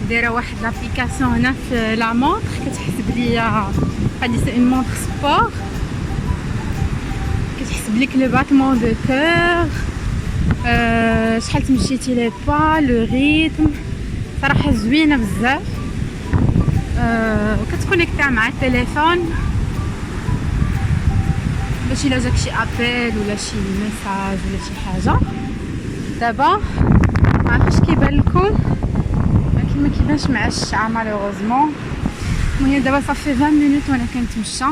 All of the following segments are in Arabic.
دايره واحد لابليكاسيون هنا في لا مونطر كتحسب ليا هادي سي اون مونطر سبور، كتحسب لك لو باتمون دو كور، شحال تمشيتي لي با، لو ريتم. صراحه زوينه بزاف. وكتكونيكتا مع التليفون باش الا جاك شي ابل ولا شي ميساج ولا شي حاجه. دابا معرفتش كيبان لكم ولكن ما كيبانش مع الشعه مالوغوزمون. المهم دابا صافي 20 مينوت وانا كنتمشى.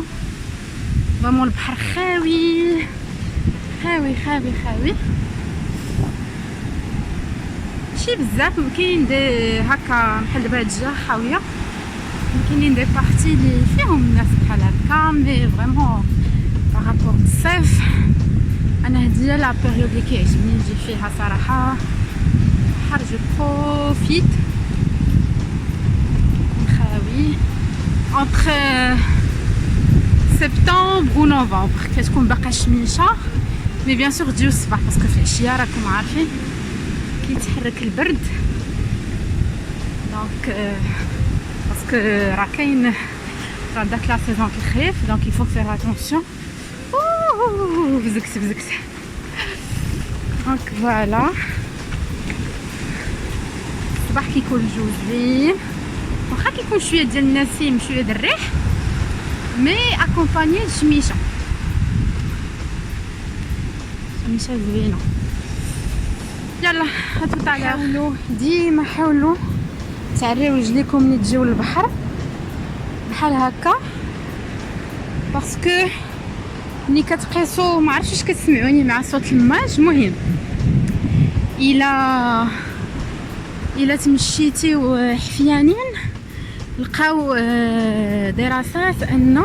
فريمون البحر خاوي خاوي خاوي خاوي، ماشي بزاف. كاين دي هكا بحال دابا هاد الجهه خاويه، كاينين دي بارتي اللي فيهم الناس بحال هكا، مي فريمون بارابور الصيف انا هادي لا بيريود اللي كيعجبني نجي فيها صراحه. بحر جو بروفيت خاوي. انتر سبتمبر و نوفمبر كتكون باقا شميشه، مي بيان سور تجيو الصباح باسكو في العشيه راكم عارفين كيتحرك البرد. دونك باسكو راه كاين راه داك لا سيزون كيخريف، دونك يفو فير اتونسيون. بزكت بزكت. دونك فوالا الصباح كيكون الجو زوين، واخا كيكون شويه ديال النسيم شويه ديال الريح، مي اكومباني الشميشه. شميشه زوينه. يلا هاتو حاولوا ديما حاولوا تعريو رجليكم ملي تجيو للبحر بحال هكا، باسكو ملي كتقيسوا ما عرفتش واش كتسمعوني مع صوت الماج. المهم الا تمشيتي حفيانين لقاو دراسات ان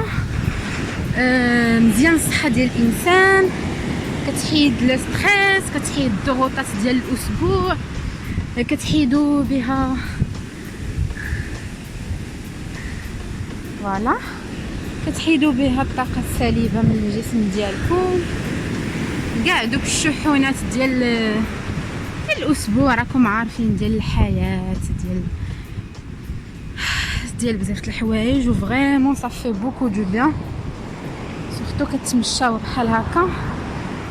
مزيان الصحه ديال الانسان، كتحيد لو ستريس، كتحيد الضغوطات ديال الاسبوع، كتحيدوا بها فوالا كتحيدوا بها الطاقه السلبيه من الجسم ديالكم. كاع دوك الشحونات ديال الاسبوع راكم عارفين، ديال الحياه ديال بزاف الحوايج، و فريمون صافي بوكو دو بيان. سورتو كتمشاو بحال هكا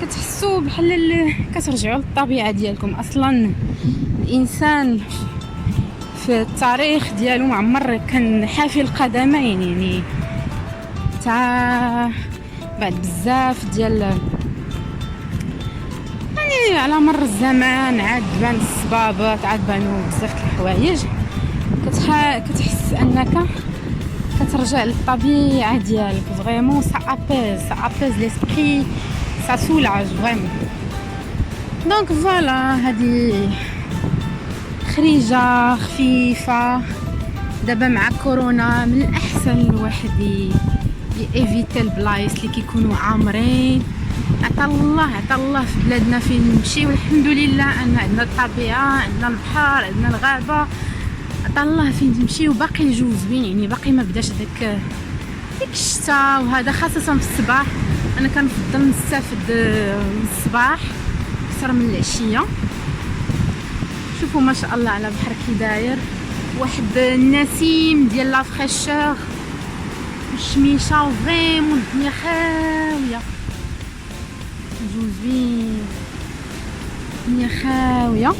كتحسوا بحال كترجعوا للطبيعه ديالكم. اصلا الانسان في التاريخ ديالو معمر كان حافي القدمين، يعني تاع بعد بزاف ديال يعني على مر الزمان عاد بان الصبابط، عاد بانوا بزاف د الحوايج. كتحس انك كترجع للطبيعه ديالك. فريمون سا ابيز ليسبري، سا سولاج فريمون. دونك فوالا هادي خريجه خفيفه دابا مع كورونا. من الاحسن الواحد ييفيتي البلايص اللي كيكونوا عامرين. عطا الله في بلادنا فين نمشي، والحمد لله ان عندنا الطبيعه، عندنا البحر، عندنا الغابه. عطا الله فين تمشي وباقي الجو زوين، يعني باقي ما بداش ديك الشتاء وهذا، خاصه في الصباح. انا كنفضل نستافد من الصباح اكثر من العشيه. شوفوا ما شاء الله على البحر كي داير، واحد النسيم ديال لا فريشور الشميشه، وفريمون الدنيا خاويه، الجو زوين، الدنيا خاويه.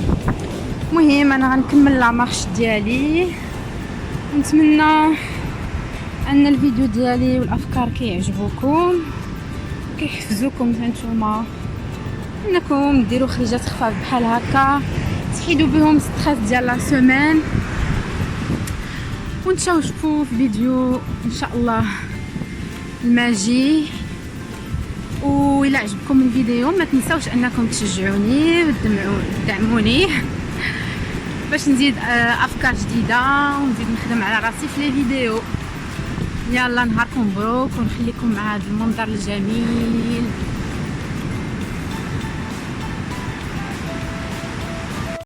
المهم انا غنكمل لا مارش ديالي. نتمنى ان الفيديو ديالي والافكار كيعجبوكم، كيحفزوكم نتوما انكم ديروا خريجات خفاف بحال هكا، تحيدوا بهم ستريس ديال لا سيمين. ونتشوفوا في فيديو ان شاء الله الماجي. وإلا عجبكم الفيديو ما تنساوش انكم تشجعوني وتدعموني باش نزيد افكار جديده ونزيد نخدم على راسي في لي فيديو. يلا نهاركم مبروك، ونخليكم مع هذا المنظر الجميل.